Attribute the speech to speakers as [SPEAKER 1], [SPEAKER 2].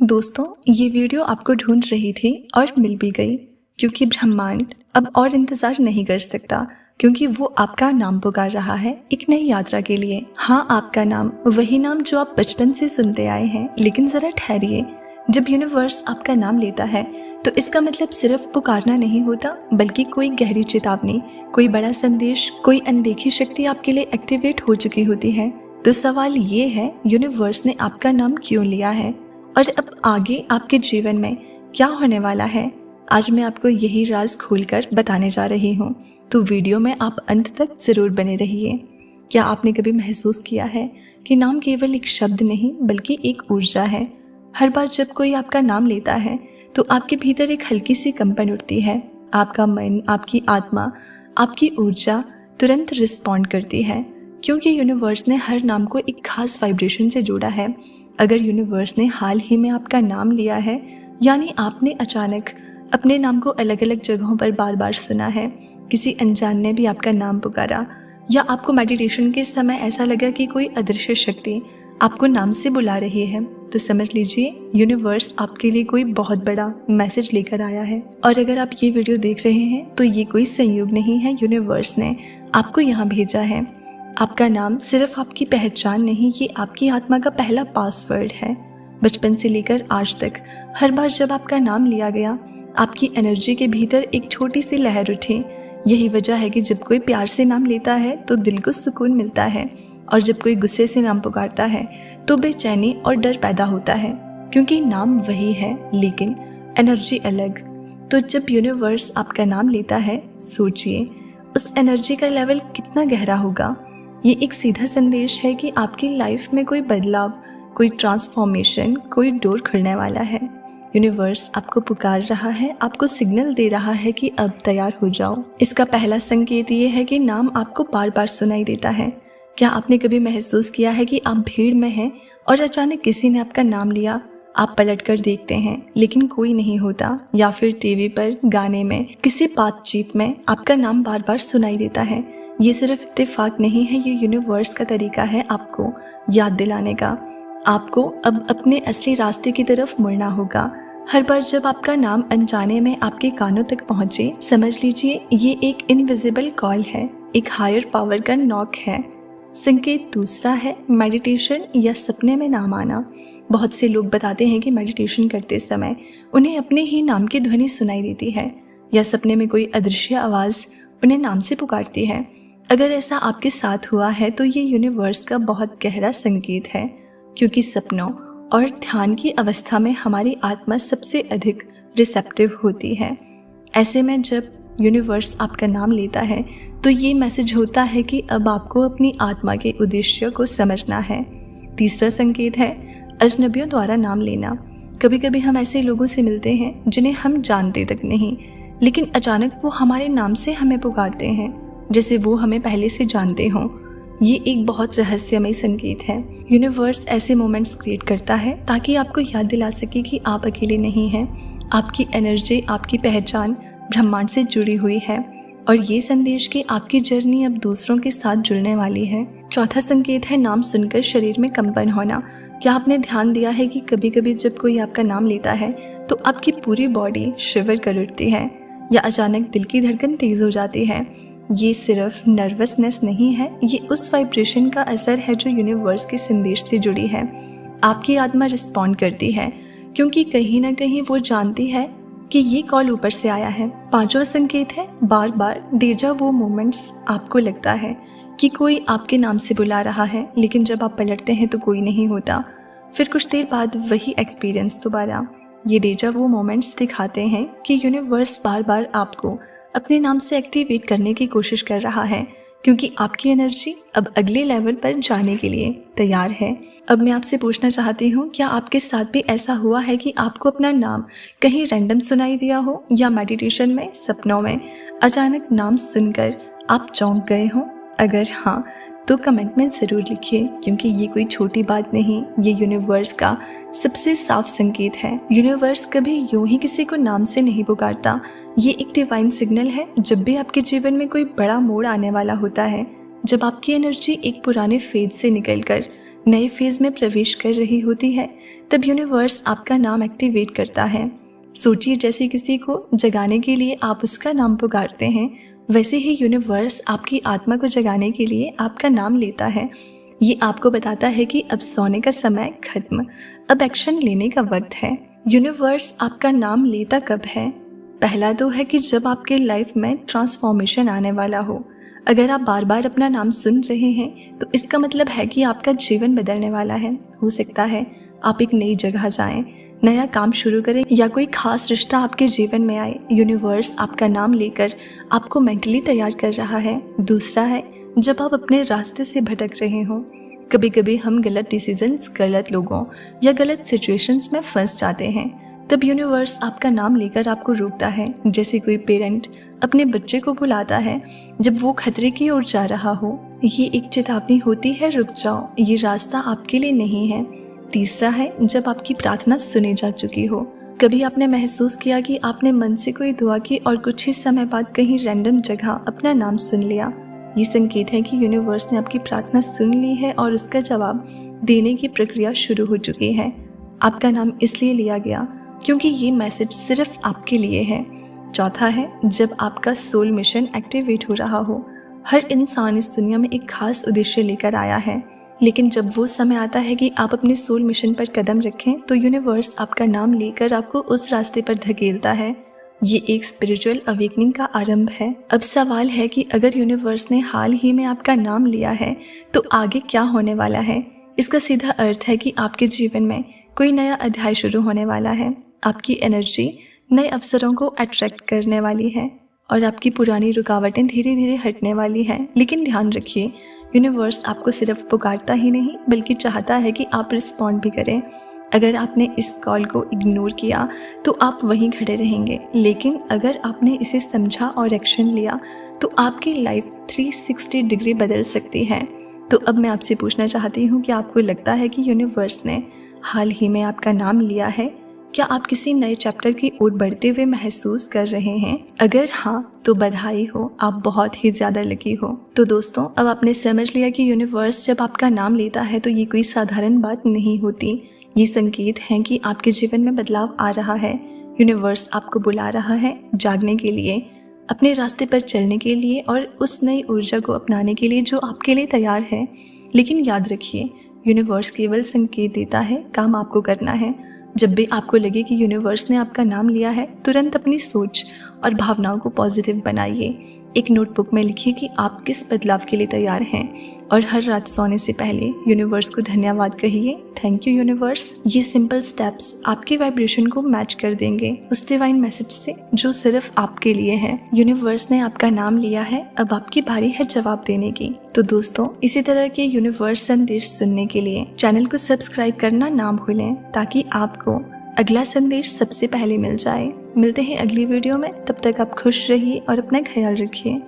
[SPEAKER 1] दोस्तों, ये वीडियो आपको ढूंढ रही थी और मिल भी गई, क्योंकि ब्रह्मांड अब और इंतज़ार नहीं कर सकता, क्योंकि वो आपका नाम पुकार रहा है एक नई यात्रा के लिए। हाँ, आपका नाम, वही नाम जो आप बचपन से सुनते आए हैं। लेकिन ज़रा ठहरिए, जब यूनिवर्स आपका नाम लेता है तो इसका मतलब सिर्फ पुकारना नहीं होता, बल्कि कोई गहरी चेतावनी, कोई बड़ा संदेश, कोई अनदेखी शक्ति आपके लिए एक्टिवेट हो चुकी होती है। तो सवाल ये है, यूनिवर्स ने आपका नाम क्यों लिया है और अब आगे आपके जीवन में क्या होने वाला है? आज मैं आपको यही राज खोलकर बताने जा रही हूँ, तो वीडियो में आप अंत तक ज़रूर बने रहिए। क्या आपने कभी महसूस किया है कि नाम केवल एक शब्द नहीं बल्कि एक ऊर्जा है? हर बार जब कोई आपका नाम लेता है तो आपके भीतर एक हल्की सी कंपन उठती है। आपका मन, आपकी आत्मा, आपकी ऊर्जा तुरंत रिस्पॉन्ड करती है, क्योंकि यूनिवर्स ने हर नाम को एक खास वाइब्रेशन से जोड़ा है। अगर यूनिवर्स ने हाल ही में आपका नाम लिया है, यानी आपने अचानक अपने नाम को अलग अलग जगहों पर बार बार सुना है, किसी अनजान ने भी आपका नाम पुकारा, या आपको मेडिटेशन के समय ऐसा लगा कि कोई अदृश्य शक्ति आपको नाम से बुला रही है, तो समझ लीजिए यूनिवर्स आपके लिए कोई बहुत बड़ा मैसेज लेकर आया है। और अगर आप ये वीडियो देख रहे हैं तो ये कोई संयोग नहीं है, यूनिवर्स ने आपको यहाँ भेजा है। आपका नाम सिर्फ आपकी पहचान नहीं, ये आपकी आत्मा का पहला पासवर्ड है। बचपन से लेकर आज तक हर बार जब आपका नाम लिया गया, आपकी एनर्जी के भीतर एक छोटी सी लहर उठी। यही वजह है कि जब कोई प्यार से नाम लेता है तो दिल को सुकून मिलता है, और जब कोई गुस्से से नाम पुकारता है तो बेचैनी और डर पैदा होता है, क्योंकि नाम वही है लेकिन एनर्जी अलग। तो जब यूनिवर्स आपका नाम लेता है, सोचिए उस एनर्जी का लेवल कितना गहरा होगा। ये एक सीधा संदेश है कि आपकी लाइफ में कोई बदलाव, कोई ट्रांसफॉर्मेशन, कोई डोर खुलने वाला है। यूनिवर्स आपको पुकार रहा है, आपको सिग्नल दे रहा है कि अब तैयार हो जाओ। इसका पहला संकेत ये है कि नाम आपको बार बार सुनाई देता है। क्या आपने कभी महसूस किया है कि आप भीड़ में हैं और अचानक किसी ने आपका नाम लिया? आप पलट कर देखते हैं लेकिन कोई नहीं होता, या फिर टीवी पर, गाने में, किसी बातचीत में आपका नाम बार बार सुनाई देता है। ये सिर्फ इत्तेफाक नहीं है, ये यूनिवर्स का तरीका है आपको याद दिलाने का। आपको अब अपने असली रास्ते की तरफ मुड़ना होगा। हर बार जब आपका नाम अनजाने में आपके कानों तक पहुंचे, समझ लीजिए ये एक इनविजिबल कॉल है, एक हायर पावर का नॉक है। संकेत दूसरा है मेडिटेशन या सपने में नाम आना। बहुत से लोग बताते हैं कि मेडिटेशन करते समय उन्हें अपने ही नाम की ध्वनि सुनाई देती है, या सपने में कोई अदृश्य आवाज़ उन्हें नाम से पुकारती है। अगर ऐसा आपके साथ हुआ है तो ये यूनिवर्स का बहुत गहरा संकेत है, क्योंकि सपनों और ध्यान की अवस्था में हमारी आत्मा सबसे अधिक रिसेप्टिव होती है। ऐसे में जब यूनिवर्स आपका नाम लेता है तो ये मैसेज होता है कि अब आपको अपनी आत्मा के उद्देश्य को समझना है। तीसरा संकेत है अजनबियों द्वारा नाम लेना। कभी कभी हम ऐसे लोगों से मिलते हैं जिन्हें हम जानते तक नहीं, लेकिन अचानक वो हमारे नाम से हमें पुकारते हैं, जैसे वो हमें पहले से जानते हों। ये एक बहुत रहस्यमय संकेत है। यूनिवर्स ऐसे मोमेंट्स क्रिएट करता है ताकि आपको याद दिला सके कि आप अकेले नहीं हैं। आपकी एनर्जी, आपकी पहचान ब्रह्मांड से जुड़ी हुई है, और ये संदेश कि आपकी जर्नी अब दूसरों के साथ जुड़ने वाली है। चौथा संकेत है नाम सुनकर शरीर में कंपन होना। क्या आपने ध्यान दिया है कि कभी कभी जब कोई आपका नाम लेता है तो आपकी पूरी बॉडी शिवर कर उठती है, या अचानक दिल की धड़कन तेज हो जाती है? ये सिर्फ नर्वसनेस नहीं है, ये उस वाइब्रेशन का असर है जो यूनिवर्स के संदेश से जुड़ी है। आपकी आत्मा रिस्पॉन्ड करती है, क्योंकि कहीं ना कहीं वो जानती है कि ये कॉल ऊपर से आया है। पांचवा संकेत है बार बार डेजा वो मोमेंट्स। आपको लगता है कि कोई आपके नाम से बुला रहा है, लेकिन जब आप पलटते हैं तो कोई नहीं होता। फिर कुछ देर बाद वही एक्सपीरियंस दोबारा। ये डेजा वो मोमेंट्स दिखाते हैं कि यूनिवर्स बार बार आपको अपने नाम से एक्टिवेट करने की कोशिश कर रहा है, क्योंकि आपकी एनर्जी अब अगले लेवल पर जाने के लिए तैयार है। अब मैं आपसे पूछना चाहती हूँ, क्या आपके साथ भी ऐसा हुआ है कि आपको अपना नाम कहीं रैंडम सुनाई दिया हो, या मेडिटेशन में, सपनों में अचानक नाम सुनकर आप चौंक गए हो? अगर हाँ तो कमेंट में ज़रूर लिखिए, क्योंकि ये कोई छोटी बात नहीं, ये यूनिवर्स का सबसे साफ संकेत है। यूनिवर्स कभी यूं ही किसी को नाम से नहीं पुकारता। ये एक डिवाइन सिग्नल है। जब भी आपके जीवन में कोई बड़ा मोड़ आने वाला होता है, जब आपकी एनर्जी एक पुराने फेज से निकलकर नए फेज में प्रवेश कर रही होती है, तब यूनिवर्स आपका नाम एक्टिवेट करता है। सोचिए, जैसे किसी को जगाने के लिए आप उसका नाम पुकारते हैं, वैसे ही यूनिवर्स आपकी आत्मा को जगाने के लिए आपका नाम लेता है। ये आपको बताता है कि अब सोने का समय खत्म, अब एक्शन लेने का वक्त है। यूनिवर्स आपका नाम लेता कब है? पहला तो है कि जब आपके लाइफ में ट्रांसफॉर्मेशन आने वाला हो। अगर आप बार बार अपना नाम सुन रहे हैं तो इसका मतलब है कि आपका जीवन बदलने वाला है। हो सकता है आप एक नई जगह जाएं, नया काम शुरू करें या कोई खास रिश्ता आपके जीवन में आए। यूनिवर्स आपका नाम लेकर आपको मेंटली तैयार कर रहा है। दूसरा है जब आप अपने रास्ते से भटक रहे हो। कभी कभी हम गलत डिसीजंस, गलत लोगों या गलत सिचुएशंस में फंस जाते हैं, तब यूनिवर्स आपका नाम लेकर आपको रोकता है। जैसे कोई पेरेंट अपने बच्चे को बुलाता है जब वो खतरे की ओर जा रहा हो। ये एक चेतावनी होती है, रुक जाओ, ये रास्ता आपके लिए नहीं है। तीसरा है जब आपकी प्रार्थना सुनी जा चुकी हो। कभी आपने महसूस किया कि आपने मन से कोई दुआ की और कुछ ही समय बाद कहीं रैंडम जगह अपना नाम सुन लिया। ये संकेत है कि यूनिवर्स ने आपकी प्रार्थना सुन ली है और उसका जवाब देने की प्रक्रिया शुरू हो चुकी है। आपका नाम इसलिए लिया गया क्योंकि ये मैसेज सिर्फ आपके लिए है। चौथा है जब आपका सोल मिशन एक्टिवेट हो रहा हो। हर इंसान इस दुनिया में एक खास उद्देश्य लेकर आया है, लेकिन जब वो समय आता है कि आप अपने सोल मिशन पर कदम रखें तो यूनिवर्स आपका नाम लेकर आपको उस रास्ते पर धकेलता है। ये एक स्पिरिचुअल अवेकनिंग का आरंभ है। अब सवाल है कि अगर यूनिवर्स ने हाल ही में आपका नाम लिया है तो आगे क्या होने वाला है। इसका सीधा अर्थ है कि आपके जीवन में कोई नया अध्याय शुरू होने वाला है। आपकी एनर्जी नए अवसरों को अट्रैक्ट करने वाली है और आपकी पुरानी रुकावटें धीरे धीरे हटने वाली हैं। लेकिन ध्यान रखिए, यूनिवर्स आपको सिर्फ पुकारता ही नहीं बल्कि चाहता है कि आप रिस्पॉन्ड भी करें। अगर आपने इस कॉल को इग्नोर किया तो आप वहीं खड़े रहेंगे, लेकिन अगर आपने इसे समझा और एक्शन लिया तो आपकी लाइफ 360 डिग्री बदल सकती है। तो अब मैं आपसे पूछना चाहती हूँ कि आपको लगता है कि यूनिवर्स ने हाल ही में आपका नाम लिया है? क्या आप किसी नए चैप्टर की ओर बढ़ते हुए महसूस कर रहे हैं? अगर हाँ तो बधाई हो, आप बहुत ही ज़्यादा लकी हो। तो दोस्तों, अब आपने समझ लिया कि यूनिवर्स जब आपका नाम लेता है तो ये कोई साधारण बात नहीं होती। ये संकेत हैं कि आपके जीवन में बदलाव आ रहा है। यूनिवर्स आपको बुला रहा है जागने के लिए, अपने रास्ते पर चलने के लिए और उस नई ऊर्जा को अपनाने के लिए जो आपके लिए तैयार है। लेकिन याद रखिए, यूनिवर्स केवल संकेत देता है, काम आपको करना है। जब भी आपको लगे कि यूनिवर्स ने आपका नाम लिया है, तुरंत अपनी सोच और भावनाओं को पॉजिटिव बनाइए। एक नोटबुक में लिखिए कि आप किस बदलाव के लिए तैयार हैं और हर रात सोने से पहले यूनिवर्स को धन्यवाद कहिए। Thank you universe. ये सिंपल स्टेप्स आपकी वाइब्रेशन को मैच कर देंगे उस डिवाइन मैसेज से जो सिर्फ आपके लिए है। यूनिवर्स ने आपका नाम लिया है, अब आपकी बारी है जवाब देने की। तो दोस्तों, इसी तरह के यूनिवर्स संदेश सुनने के लिए चैनल को सब्सक्राइब करना ना भूलें ताकि आपको अगला संदेश सबसे पहले मिल जाए। मिलते हैं अगली वीडियो में, तब तक आप खुश रहिए और अपना ख्याल रखिए।